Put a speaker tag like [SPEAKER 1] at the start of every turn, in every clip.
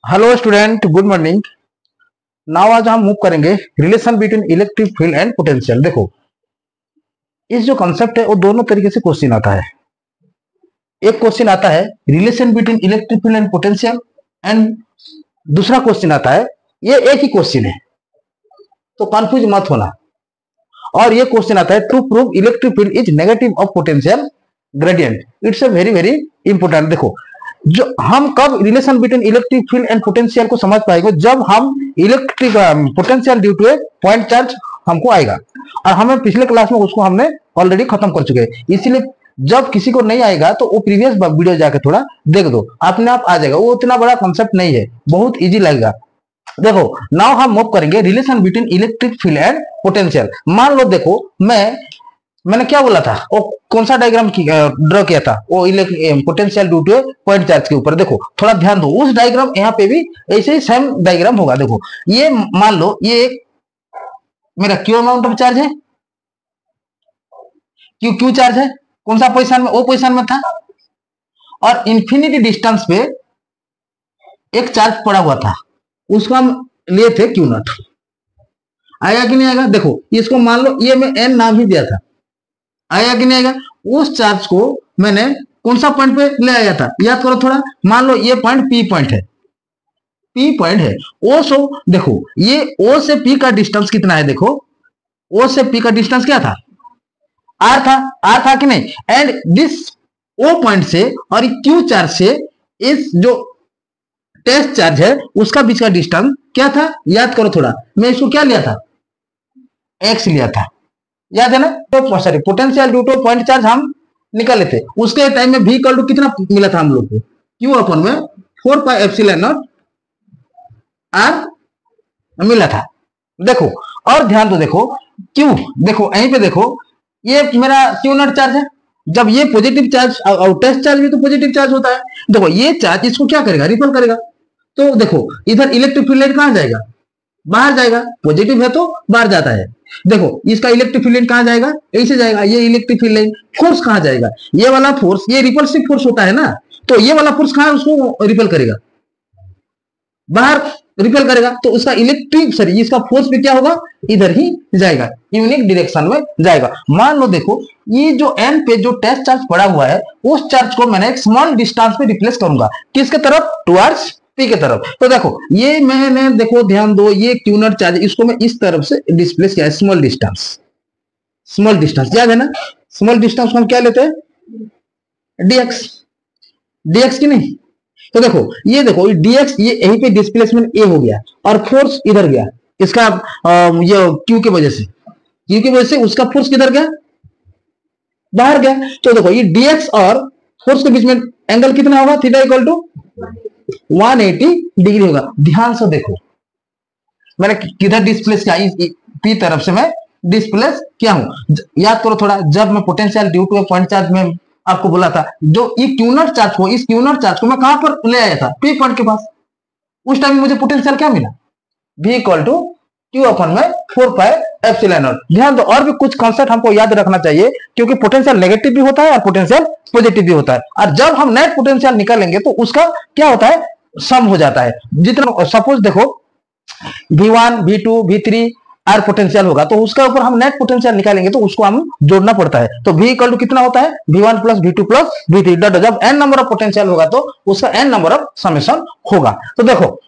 [SPEAKER 1] Hello student, good morning. Now आज हम move करेंगे relation between electric field and potential. देखो, इस जो कंसेप्ट है वो दोनों तरीके से क्वेश्चन आता है। एक क्वेश्चन आता है relation between electric field and potential, and दूसरा क्वेश्चन आता है, ये एक ही क्वेश्चन है तो कंफ्यूज मत होना। और ये क्वेश्चन आता है to prove electric field is negative of potential gradient. It's a very very important. देखो, जो हम कब relation between electric field and potential को समझ पाएंगे, जब हम electric potential due to a point charge हमको आएगा। और हमें पिछले क्लास में उसको हमने ऑलरेडी खत्म कर चुके हैं, इसीलिए जब किसी को नहीं आएगा तो वो प्रीवियस वीडियो जाके थोड़ा देख दो, अपने आप आ जाएगा। वो उतना बड़ा कॉन्सेप्ट नहीं है, बहुत इजी लगेगा। देखो, नाउ हम मूव करेंगे relation between electric field and potential. मान लो, देखो, मैंने क्या बोला था, वो कौन सा डायग्राम ड्रॉ किया था, वो potential due two point charge के ऊपर। देखो, थोड़ा ध्यान दो, उस डायग्राम यहाँ पे भी ऐसे ही सेम डायग्राम होगा। देखो, ये मान लो ये मेरा क्यू अमाउंट ऑफ चार्ज है, क्यू क्यू चार्ज है, कौन सा पोजिशन में, वो पोजिशन में था। और इंफिनिटी डिस्टेंस पे एक चार्ज पड़ा हुआ था, उसको हम लिए थे क्यू नॉट। आएगा कि नहीं आएगा? देखो, इसको मान लो ये मैं एन नाम ही दिया था, आएगा कि नहीं आएगा? उस चार्ज को मैंने कौन सा पॉइंट पे ले आया था, याद करो थोड़ा। मान लो ये पॉइंट पी पॉइंट है, पी पॉइंट है। ओ सो देखो, ये ओ से पी का डिस्टेंस कितना है? देखो, ओ से पी का डिस्टेंस क्या था? आर था। आर था कि नहीं? एंड दिस ओ पॉइंट से और क्यू चार्ज से इस जो टेस्ट चार्ज है उसका बीच का डिस्टेंस क्या था? याद करो थोड़ा। मैं इसको क्या लिया था? एक्स लिया था, याद है ना? तो sorry, potential due two point charge हम निकाले थे। उसके टाइम में v इक्वल टू कितना मिला था हम लोग को? क्यू अपन में 4 पाई एप्सिलॉन नॉट आर मिला था। देखो, और ध्यान दो, देखो क्यू, देखो यहीं पे देखो, ये मेरा क्यू नॉट चार्ज है। जब ये पॉजिटिव चार्ज और टेस्ट चार्ज भी तो पॉजिटिव चार्ज होता है। देखो, ये चार्ज इसको क्या करेगा? रिपल करेगा। तो देखो, इधर इलेक्ट्रिक फील्ड कहां जाएगा? बाहर जाएगा। पॉजिटिव है तो बाहर जाता है। देखो, इसका इलेक्ट्रिक फील्ड कहां जाएगा? ऐसे जाएगा। ये इलेक्ट्रिक फील्ड फोर्स कहां जाएगा? ये वाला फोर्स, ये रिपल्सिव फोर्स होता है ना, तो ये वाला फोर्स कहां उसको रिपल करेगा? बाहर रिपेल करेगा। तो उसका इलेक्ट्रिक सॉरी इसका फोर्स भी क्या होगा? इधर ही जाएगा, यूनिक डायरेक्शन में जाएगा। मान लो, देखो, ये जो एन पे जो टेस्ट चार्ज पड़ा हुआ है, उस चार्ज को मैंने एक स्मॉल डिस्टेंस पे रिप्लेस करूंगा। किसके तरफ? टुवर्ड्स पी के तरफ। तो देखो, ये मैंने, देखो ध्यान दो, ये क्यू नॉट चार्ज, इसको मैं इस तरफ से डिस्प्लेस किया है, स्मॉल डिस्टेंस। स्मॉल डिस्टेंस याद है ना? स्मॉल डिस्टेंस को हम क्या लेते हैं? डीएक्स। डीएक्स की नहीं? तो देखो, ये देखो, dx ये यहीं पे डिस्प्लेसमेंट a हो गया और फोर्स इधर गया इसका ये q की वजह से। q की वजह से उसका फोर्स किधर गया? बाहर गया। तो देखो, ये dx और फोर्स के बीच में एंगल कितना होगा? थीटा इक्वल टू 180 डिग्री होगा। ध्यान से देखो, मैंने किधर डिस्प्लेस किया? पी तरफ से मैं डिस्प्लेस किया हूं। याद करो थोड़ा, जब मैं potential due two point charge में आपको बोला था, जो ये क्यू नॉट चार्ज को, इस क्यू नॉट चार्ज को मैं कहां पर ले आया था? पी पॉइंट के पास। उस टाइम में मुझे पोटेंशियल क्या मिला? v इक्वल टू क्यू अपन में 4 पाई एप्सिलॉन नॉट। ध्यान दो, और भी कुछ कॉन्सेप्ट हमको याद रखना चाहिए, क्योंकि पोटेंशियल नेगेटिव भी होता है और पोटेंशियल पॉजिटिव भी होता है। और जब हम नेट पोटेंशियल निकालेंगे तो उसका क्या होता है? सम हो जाता है। जितना सपोज देखो, v1 v2 v3 are potential होगा, तो उसका ऊपर हम नेट पोटेंशियल निकालेंगे तो उसको हम जोड़ना पड़ता है। तो v इक्वल टू कितना होता है? v1 plus v2 plus v3। जब n नंबर ऑफ पोटेंशियल होगा तो उसका n नंबर ऑफ समेशन होगा। तो देखो,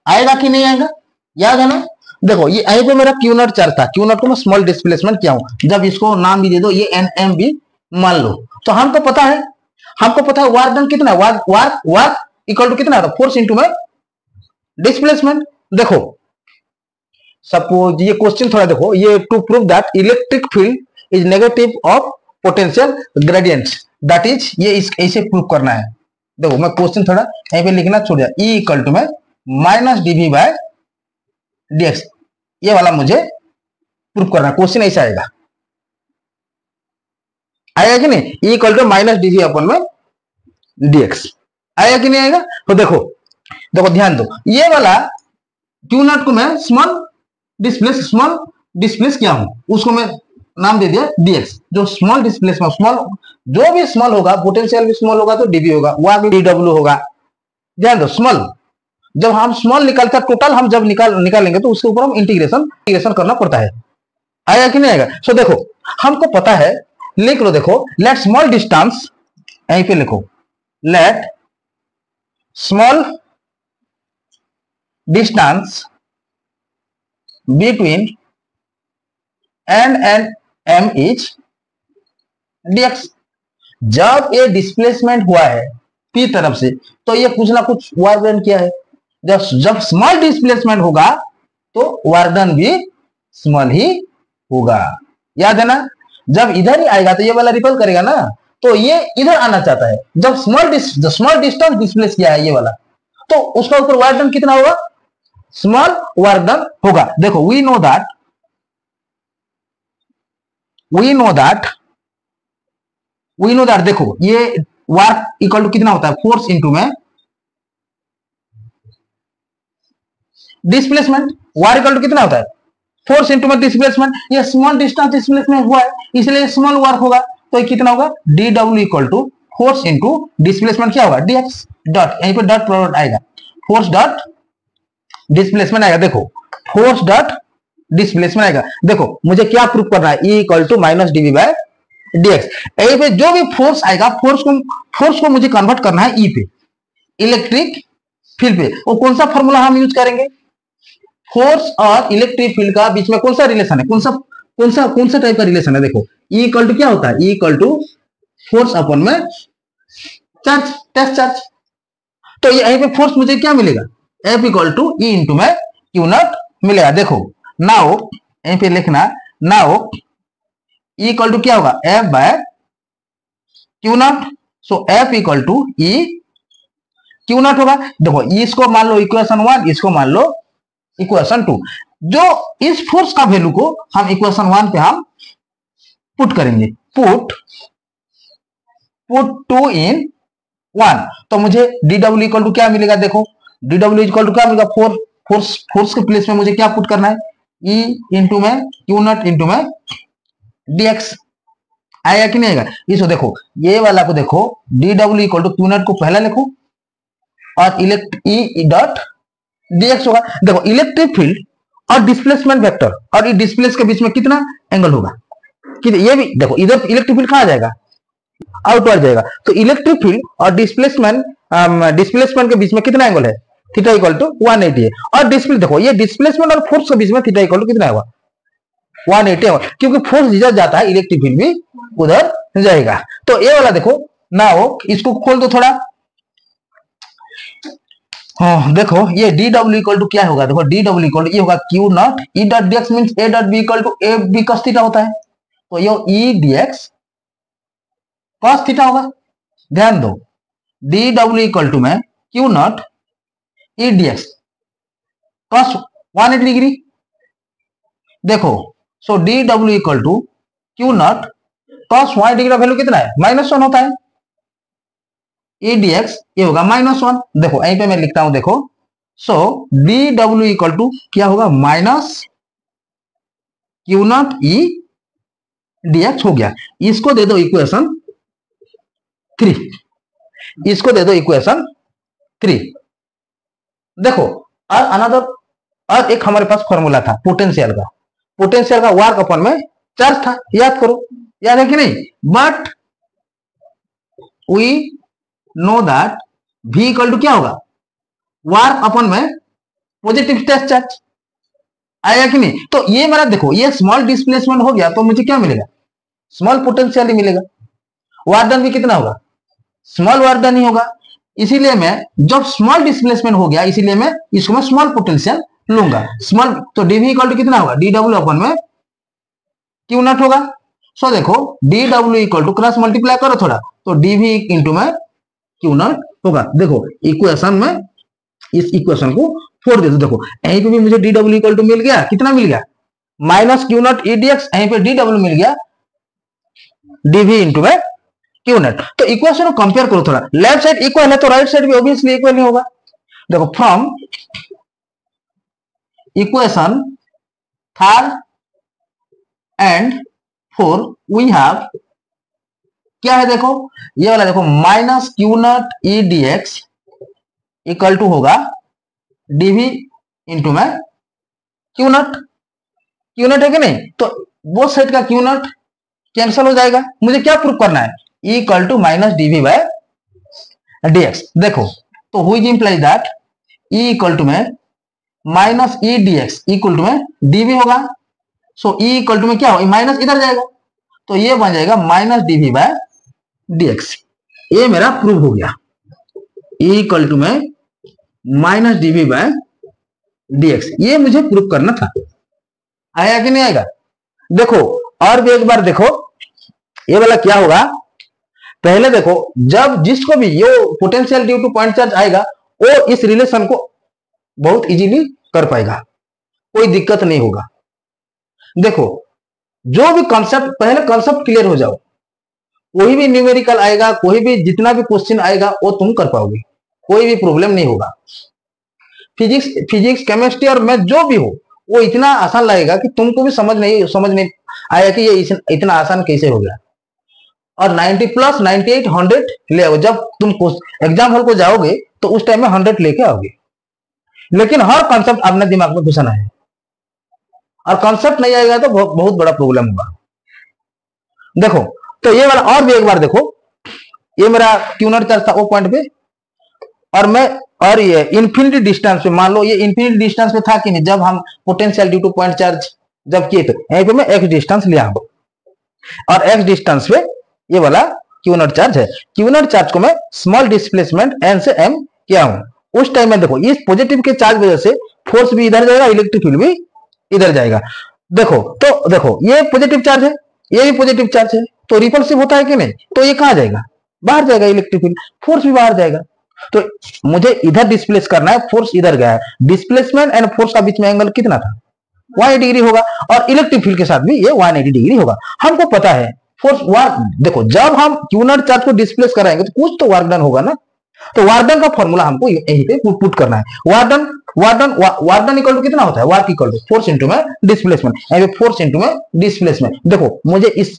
[SPEAKER 1] आएगा कि नहीं आएगा? याद है ना? देखो, ये यहीं पे मेरा क्यू नॉट चार्ज था, क्यू नॉट को मैं स्मॉल डिस्प्लेसमेंट किया हूं। जब इसको नाम भी दे दो, ये एन एम भी मान लो, तो हमको पता है, वर्क डन कितना है? वर्क इक्वल टू कितना है? फोर्स इंटू में डिस्प्लेसमेंट। देखो, सपोज ये क्वेश्चन थोड़ा देखो, ये to prove that electric field is negative of potential gradient, that is, ये ऐसे प्रूव करना है। देखो, मैं क्वेश्चन थोड़ा यहीं पे लिखना छोड़ दिया। ई इक्वल टू में माइनस डीवी बाय डीएक्स, ये वाला मुझे प्रूव करना है। क्वेश्चन ऐसा आएगा, आएगा कि नहीं? E equal to minus DV अपन में डीएक्स, आएगा कि नहीं आएगा? तो देखो, ध्यान दो, ये वाला क्यू नॉट को मैं स्मॉल डिस्प्लेस किया हूं, उसको मैं नाम दे दिया dx। जो स्मॉल डिस्प्लेसमेंट, स्मॉल जो भी स्मॉल होगा, पोटेंशियल भी स्मॉल होगा तो dv होगा, वहां भी dw होगा। ध्यान दो, स्मॉल जब हम स्मॉल निकालते हैं टोटल, हम जब निकालेंगे तो उसके ऊपर हम इंटीग्रेशन करना पड़ता है। आएगा कि नहीं आएगा? सो देखो हमको पता है, लिख लो, देखो लेट स्मॉल डिस्टेंस, यहीं पे लिखो, let small distance between and M is dx। जब ये डिस्प्लेसमेंट हुआ है p तरफ से, तो ये कुछ ना कुछ वर्क डन किया है। जब स्मॉल डिस्प्लेसमेंट होगा तो वर्क डन भी स्मॉल ही होगा, याद है ना? जब इधर ही आएगा तो ये वाला रिपल करेगा ना, तो ये इधर आना चाहता है। जब स्मॉल डिस्टेंस डिस्प्लेस किया है ये वाला, तो उसका ऊपर वर्क डन कितना होगा? स्मॉल वर्क डन होगा। देखो वी नो दैट देखो ये वर्क इक्वल टू कितना होता है? फोर्स इंटू में डिस्प्लेसमेंट। वर्क इक्वल टू कितना होता है? फोर्स इंटू में डिस्प्लेसमेंट। ये स्मॉल डिस्टेंस डिस्प्लेसमेंट हुआ है, इसलिए स्मॉल वर्क होगा, तो ये कितना होगा? D W equal to force into displacement क्या होगा? डीएक्स डॉट, यहीं पे डॉट प्रोडक्ट आएगा, फोर्स डॉट डिस्प्लेसमेंट आएगा। देखो फोर्स डॉट डिस्प्लेसमेंट आएगा। देखो मुझे क्या प्रूफ करना है? E equal to minus DV by dx. यहीं पे जो भी फोर्स आएगा, फोर्स को मुझे कन्वर्ट करना है ई पे, इलेक्ट्रिक फील्ड पे। और कौन सा फॉर्मूला हम यूज करेंगे? फोर्स और इलेक्ट्रिक फील्ड का बीच में कौन सा रिलेशन है? कौन सा टाइप का रिलेशन है? देखो ई इक्वल टू क्या होता है? E equal to force upon में चार्ज, टेस्ट चार्ज। तो ये यहीं पे फोर्स मुझे क्या मिलेगा? F equal to E into में क्यू नॉट मिलेगा। देखो नाउ यहीं पे लिखना, नाउ ई इक्वल टू क्या होगा? F by q naught. So F equal to E q naught होगा। देखो इसको मान लो इक्वेशन 1, इसको मान लो इक्वेशन 2। जो इस फोर्स का वैल्यू को हम इक्वेशन 1 पे हम पुट करेंगे, पुट 2 इन 1, तो मुझे डी डब्ल्यू इक्वल टू क्या मिलेगा? देखो डी डब्ल्यू इक्वल टू क्या मिलेगा? फोर्स के प्लेस में मुझे क्या पुट करना है? ई इंटू में क्यू नॉट इंटू में डीएक्स। आएगा कि नहीं आएगा? इसको देखो, ये वाला को देखो, D W equal to Q naught को पहला लिखो और ई डॉट डीएक्स होगा। देखो इलेक्ट्रिक फील्ड और डिस्प्लेसमेंट वेक्टर और ये डिस्प्लेस के बीच में कितना एंगल होगा? कि ये भी देखो, इधर इलेक्ट्रिक फील्ड कहां जाएगा? आउटवर्ड जाएगा। तो इलेक्ट्रिक फील्ड और डिस्प्लेसमेंट के बीच में कितना एंगल है? थीटा इक्वल टू 180 है। और देखो ये डिस्प्लेसमेंट और फोर्स के बीच में थीटा इक्वल टू कितना होगा? 180 होगा, क्योंकि फोर्स जिधर जाता है इलेक्ट्रिक फील्ड भी उधर जाएगा। तो ये वाला देखो ना हो, इसको खोल दो थोड़ा। हाँ देखो ये डी डब्ल्यू इक्वल टू क्या होगा? देखो डी डब्ल्यू इक्वल टू ये होगा q naught E dot dx means A dot B equal to A B cos theta होता है, तो ये ई डीएक्स कॉस थीटा होगा। ध्यान दो, डी डब्ल्यू इक्वल टू में Q naught E DX cos 180 degree. देखो so D W equal to Q naught cos 180 degree का वैल्यू कितना है? -1 होता है। ई डीएक्स ये होगा -1। देखो यहीं पे मैं लिखता हूं, देखो so D W equal to क्या होगा? Minus q naught E dx हो गया। इसको दे दो इक्वेशन 3, इसको दे दो इक्वेशन 3। देखो और अनदर, और एक हमारे पास फॉर्मूला था पोटेंशियल का वर्क अपन में चार्ज था, याद करो, याद है कि नहीं? But we know that v equal to क्या होगा? वर्क अपन में पॉजिटिव टेस्ट चार्ज। आएगा कि नहीं? तो ये मेरा देखो, ये स्मॉल डिस्प्लेसमेंट हो गया तो मुझे क्या मिलेगा? स्मॉल पोटेंशियल ही मिलेगा। वर्क डन भी कितना होगा? स्मॉल वर्क डन ही होगा। इसीलिए मैं जब स्मॉल डिस्प्लेसमेंट हो गया, इसीलिए मैं इसको मैं स्मॉल पोटेंशियल लूंगा। स्मॉल तो डीवी इक्वल टू कितना होगा? डी डब्ल्यू अपन में क्यू नॉट होगा। सो देखो D W equal to cross multiply करो थोड़ा, तो डीवी इंटू में क्यू नॉट होगा। देखो इक्वेशन में इस इक्वेशन को फोड़ दे दो। देखो यहीं पे भी मुझे डी डब्ल्यू इक्वल टू मिल गया, कितना मिल गया? Minus q naught E dx, यहीं पे डी डब्ल्यू मिल गया डीवी इंटू में क्यू नॉट। तो इक्वेशन को कंपेयर करो थोड़ा, लेफ्ट साइड इक्वल है तो राइट साइड भी ऑब्वियसली इक्वल ही होगा। देखो from equation 3 and 4 we have क्या है? देखो ये वाला देखो minus q naught E dx equal to होगा डीवी इंटू में क्यू नॉट, क्यू नॉट है कि नहीं, तो वो सेट का क्यू नॉट कैंसिल हो जाएगा। मुझे क्या प्रूफ करना है, E equal to minus DV by DX. देखो तो हुई implies that E equal to में minus E dx equal to में डीवी होगा। सो ई इक्वल टू में क्या हो, माइनस इधर जाएगा तो ये बन जाएगा माइनस डीवी बाय डीएक्स। ये मेरा प्रूफ हो गया, ई इक्वल टू में माइनस डीवी बाय डीएक्स। ये मुझे प्रूफ करना था। आया कि नहीं आएगा? देखो और भी एक बार देखो ये वाला क्या होगा। पहले देखो जब जिसको भी ये potential due two point charge आएगा वो इस रिलेशन को बहुत इजीली कर पाएगा, कोई दिक्कत नहीं होगा। देखो जो भी कॉन्सेप्ट, पहले कॉन्सेप्ट क्लियर हो जाओ, कोई भी न्यूमेरिकल आएगा, कोई भी जितना भी क्वेश्चन आएगा वो तुम कर पाओगे, कोई भी प्रॉब्लम नहीं होगा। फिजिक्स केमिस्ट्री और मैथ जो भी हो वो इतना आसान लगेगा कि तुमको भी समझ नहीं आएगा कि ये इतना आसान कैसे हो गया। और 90 प्लस 98 100 ले आओ, जब तुम एग्जाम हॉल को जाओगे तो उस टाइम में 100 लेके आओगे। लेकिन हर कॉन्सेप्ट अपने दिमाग में घुसाना है, और कॉन्सेप्ट नहीं आएगा तो बहुत बड़ा प्रॉब्लम होगा। देखो तो ये वाला और भी एक बार देखो, ये मेरा क्यू नॉट चार्ज था वो पॉइंट पे, और ये इन्फिनिटी डिस्टेंस पे, मान लो ये इन्फिनिटी डिस्टेंस पे था कि नहीं, जब हम potential due two point charge जब किए थे, यहीं पे मैं एक्स डिस्टेंस लिया हूं, और एक्स डिस्टेंस पे ये वाला क्यू नॉट चार्ज है। क्यू नॉट चार्ज को मैं स्मॉल डिस्प्लेसमेंट एन से एम किया हूं। उस टाइम में देखो इस पॉजिटिव के चार्ज वजह से फोर्स भी इधर जाएगा, इलेक्ट्रिक फील्ड भी इधर जाएगा। देखो तो देखो ये पॉजिटिव चार्ज है, ये भी पॉजिटिव चार्ज है, तो रिपल्सिव होता है कि नहीं, तो ये कहां जाएगा, बाहर जाएगा, इलेक्ट्रिक फील्ड, फोर्स भी बाहर जाएगा। तो मुझे इधर डिस्प्लेस करना है, फोर्स इधर गया है, डिस्प्लेसमेंट एंड फोर्स का बीच में एंगल कितना था, 180 डिग्री होगा, और इलेक्ट्रिक फील्ड के साथ भी ये 180 डिग्री होगा। हमको पता है फोर्स देखो जब हम क्यू नॉट चार्ज को डिस्प्लेस कराएंगे तो कुछ तो वर्क डन होगा ना, तो वर्क डन का फॉर्मूला हमको यहीं पे पुट करना है। वर्क डन इक्वल टू कितना होता है, work equal to force into में डिस्प्लेसमेंट, यहीं पे फोर्स इंटू में डिस्प्लेसमेंट। देखो मुझे इस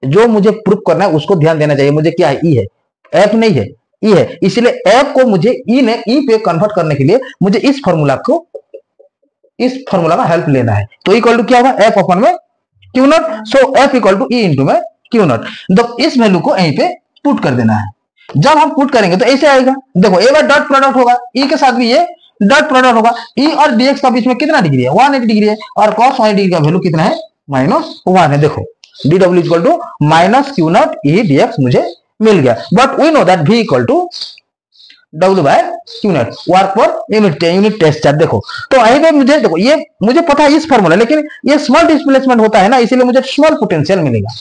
[SPEAKER 1] जो मुझे प्रूफ करना है उसको ध्यान देना चाहिए। मुझे क्या है, ई है, एफ नहीं है, ई है, इसलिए एफ को मुझे ई पे कन्वर्ट करने के लिए मुझे इस फॉर्मूला का हेल्प लेना है। तो इक्वल टू क्या होगा, एफ अपन में Q naught, so F equal to E into में क्यू नॉट। तो इस वैल्यू को यहीं पे पुट कर देना है। जब हम पुट करेंगे तो ऐसे आएगा, देखो एक बार डॉट प्रोडक्ट होगा, ई के साथ भी ये डॉट प्रोडक्ट होगा, ई और डीएक्स का बीच में कितना डिग्री है, 180 डिग्री है, और cos 180 डिग्री का वैल्यू कितना है, -1 है। देखो dw equal to minus q naught E dx मुझे मिल गया। But we know that v equal to W by q naught, work per unit test charge. देखो तो यहीं पे मुझे देखो ये मुझे पता है इस फॉर्मूला, लेकिन ये स्मॉल डिस्प्लेसमेंट होता है ना, इसीलिए मुझे स्मॉल पोटेंशियल मिलेगा,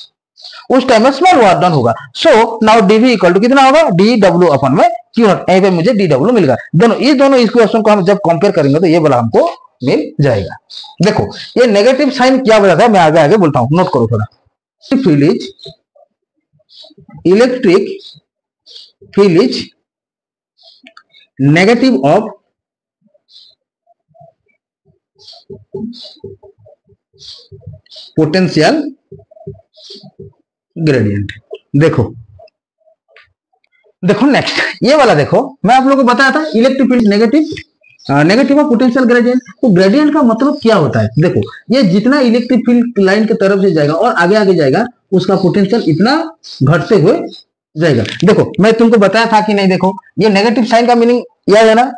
[SPEAKER 1] उस टाइम में स्मॉल वर्क डन होगा। So now dv equal to कितना होगा, dw अपन में क्यू नॉट, यहीं पे मुझे dw मिलेगा। दोनों इक्वेशन को हम जब कंपेयर करेंगे तो ये वाला हमको मिल जाएगा। देखो ये नेगेटिव साइन क्या बताता है, मैं आगे आगे बोलता हूं, नोट करो थोड़ा। Electric field is negative of potential gradient. देखो नेक्स्ट ये वाला देखो, मैं आप लोगों को बताया था electric field negative of potential gradient. तो ग्रेडियंट का मतलब क्या होता है, देखो ये जितना इलेक्ट्रिक फील्ड लाइन की तरफ से जाएगा और आगे आगे जाएगा उसका पोटेंशियल इतना घटते हुए जाएगा। देखो मैं तुमको बताया था कि नहीं, देखो ये नेगेटिव साइन का मीनिंग याद है ना,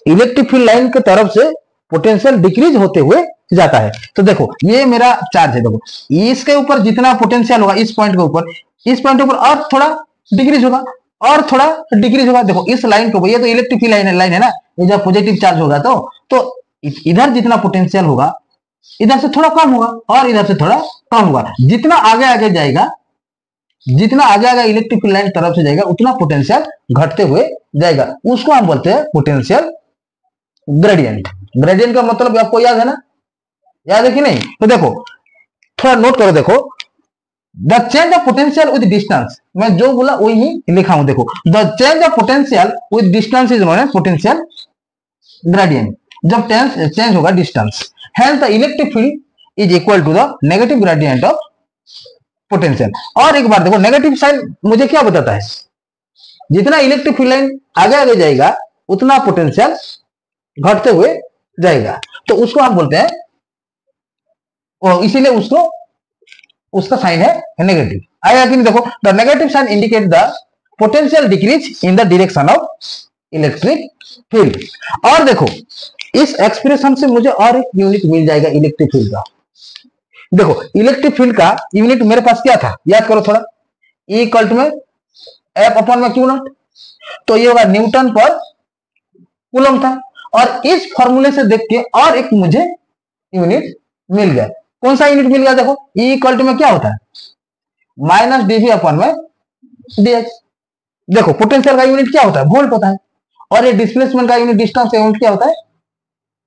[SPEAKER 1] इलेक्ट्रिक फील्ड लाइन की तरफ से पोटेंशियल डिक्रीज होते हुए जाता है। तो देखो ये मेरा चार्ज है, देखो इसके ऊपर जितना पोटेंशियल होगा इस पॉइंट के ऊपर और थोड़ा डिक्रीज होगा और थोड़ा डिक्रीज होगा। देखो इस लाइन को, ये तो इलेक्ट्रिक फील्ड लाइन है ना, ये जब पॉजिटिव चार्ज होगा तो इधर जितना पोटेंशियल होगा इधर से थोड़ा कम होगा और इधर से थोड़ा कम होगा। जितना आगे आगे जाएगा, जितना आगे आगे इलेक्ट्रिक फील्ड लाइन तरफ से जाएगा उतना पोटेंशियल घटते हुए जाएगा, उसको हम बोलते हैं पोटेंशियल ग्रेडियंट। ग्रेडियंट का मतलब आपको याद है ना, याद है कि नहीं? तो देखो थोड़ा नोट करो, देखो the change of potential with distance, मैं जो बोला वही लिखा हूं। देखो the change of potential with distance is known as potential gradient. जब चेंज होगा distance, hence the electric field is equal to the negative gradient of potential. और एक बार देखो नेगेटिव साइन मुझे क्या बताता है, जितना इलेक्ट्रिक फील्ड लाइन आगे आगे जाएगा उतना पोटेंशियल घटते हुए जाएगा, तो उसको हम बोलते हैं, और इसीलिए उसको उसका साइन है नेगेटिव। आएगा कि नहीं, देखो the negative sign indicate the potential decrease in the direction of electric field. और देखो इस एक्सप्रेशन से मुझे और एक यूनिट मिल जाएगा इलेक्ट्रिक फील्ड का। देखो इलेक्ट्रिक फील्ड का यूनिट मेरे पास क्या था, याद करो थोड़ा, E इक्वल टू में एफ अपॉन में क्यू नॉट, तो ये होगा न्यूटन पर कूलम था। और इस फॉर्मूले से देख के और एक मुझे यूनिट मिल गया। कौन सा यूनिट मिल गया, देखो E इक्वल टू में क्या होता है, माइनस डीवी अपॉन में डीएक्स। देखो पोटेंशियल का यूनिट क्या होता है, वोल्ट होता है, और ये डिस्प्लेसमेंट का यूनिट, डिस्टेंस का यूनिट क्या होता है,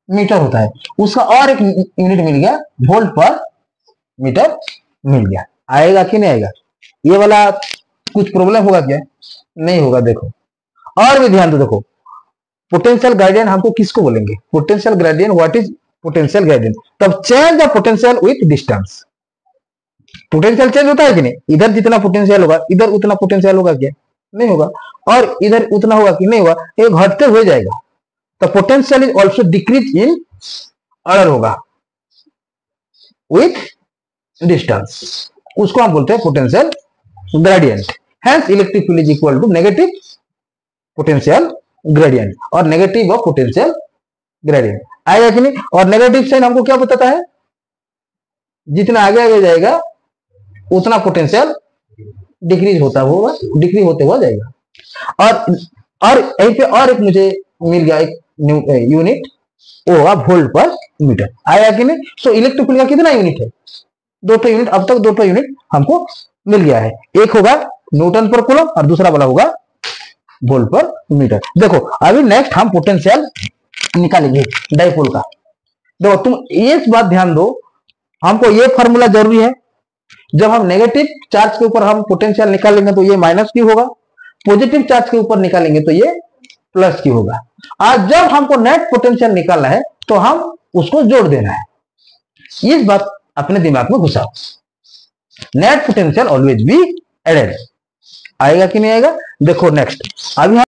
[SPEAKER 1] मीटर होता है। उसका और एक यूनिट मिल गया, वोल्ट पर मीटर मिल गया। आएगा कि नहीं आएगा, ये वाला कुछ प्रॉब्लम होगा क्या, नहीं होगा। देखो और भी ध्यान दो, देखो पोटेंशियल ग्रेडियंट हमको किसको बोलेंगे, potential gradient, what is potential gradient, तब change the potential with distance. Potential change होता है कि नहीं, इधर जितना पोटेंशियल होगा इधर उतना पोटेंशियल होगा क्या, नहीं होगा, और इधर उतना होगा कि नहीं होगा, ये घटते हुए जाएगा। तो potential is also decrease in order होगा विथ डिस्टेंस, उसको हम बोलते हैं potential gradient. Hence electric field is equal to negative potential gradient और नेगेटिव ऑफ पोटेंशियल ग्रेडियंट। आएगा कि नहीं, और नेगेटिव साइन हमको क्या बताता है, जितना आगे आगे जाएगा उतना पोटेंशियल डिक्रीज होता होगा, डिक्रीज होते हुआ जाएगा। और यहीं पे और एक मुझे मिल गया एक यूनिट, वो होगा वोल्ट पर मीटर। आया कि नहीं, सो इलेक्ट्रिक फील्ड का कितना यूनिट है, दो यूनिट, अब तक दो यूनिट हमको मिल गया है, एक होगा न्यूटन पर कूलम और दूसरा वाला होगा वोल्ट पर मीटर। देखो अभी नेक्स्ट हम पोटेंशियल निकालेंगे डाइपोल का। देखो तुम एक बात ध्यान दो, हमको ये फॉर्मूला जरूरी है, जब हम नेगेटिव चार्ज के ऊपर हम पोटेंशियल निकालेंगे तो ये माइनस क्यू होगा, पॉजिटिव चार्ज के ऊपर निकालेंगे तो ये प्लस क्यू होगा। आज जब हमको नेट पोटेंशियल निकालना है तो हम उसको जोड़ देना है, इस बात अपने दिमाग में घुसाओ। Net potential always be added. आएगा कि नहीं आएगा, देखो नेक्स्ट अभी